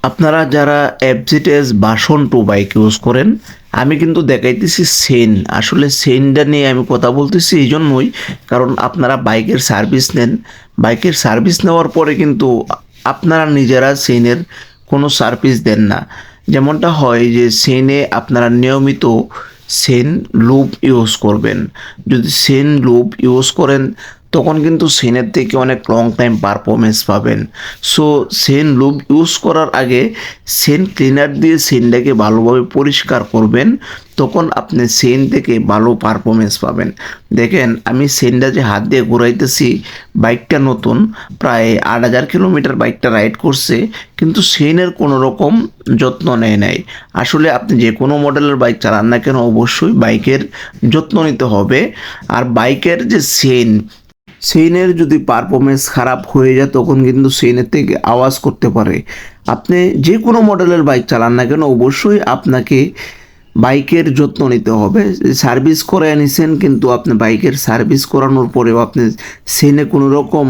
আপনারা যারা FZS version 2 bike use করেন, আমি কিন্তু দেখাইতেছি সেন। আসলে সেনটা নিয়ে আমি কথা বলতেছি এই জন্যই, কারণ আপনারা বাইকের সার্ভিস নেন। বাইকের সার্ভিস নেওয়ার পরে কিন্তু আপনারা নিজেরা সেনের কোনো সার্ভিস দেন না। যেমনটা হয় যে সেনে আপনারা নিয়মিত সেন লুব ইউজ করবেন। যদি সেন লুব ইউজ করেন তখন কিন্তু সেনের থেকে অনেক লং টাইম পারফরমেন্স পাবেন। সো সেন লুব ইউজ করার আগে সেন ক্লিনার দিয়ে সেনটাকে ভালোভাবে পরিষ্কার করবেন, তখন আপনি সেন থেকে ভালো পারফরমেন্স পাবেন। দেখেন আমি সেনটা যে হাত দিয়ে ঘুরাইতেছি, বাইকটা নতুন, প্রায় 8,000 কিলোমিটার বাইকটা রাইড করছে, কিন্তু সেনের কোনো রকম যত্ন নেয় নাই। আসলে আপনি যে কোনো মডেলের বাইক চালান না কেন, অবশ্যই বাইকের যত্ন নিতে হবে। আর বাইকের যে সেইনের যদি পারফরমেন্স খারাপ হয়ে যায় তখন কিন্তু সেইনের থেকে আওয়াজ করতে পারে। আপনি যে কোনো মডেলের বাইক চালান না কেন, অবশ্যই আপনাকে বাইকের যত্ন নিতে হবে। সার্ভিস করে নিছেন, কিন্তু আপনি বাইকের সার্ভিস করানোর পরেও আপনি সেইনে কোনো রকম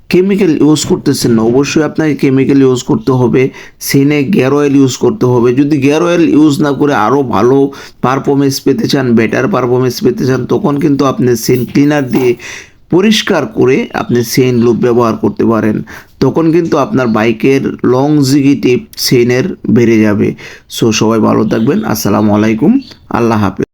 কেমিক্যাল ইউজ করতেছেন না, অবশ্যই আপনাকে কেমিক্যাল ইউজ করতে হবে। সেনে গিয়ার অয়েল ইউজ করতে হবে। যদি গিয়ার অয়েল ইউজ না করে আরও ভালো পারফরমেন্স পেতে চান, বেটার পারফরমেন্স পেতে চান, তখন কিন্তু আপনি সেন ক্লিনার দিয়ে পরিষ্কার করে আপনি সেন লুপ ব্যবহার করতে পারেন। তখন কিন্তু আপনার বাইকের লংজিভিটি সেনের বেড়ে যাবে। সো সবাই ভালো থাকবেন। আসসালামু আলাইকুম। আল্লাহ হাফেজ।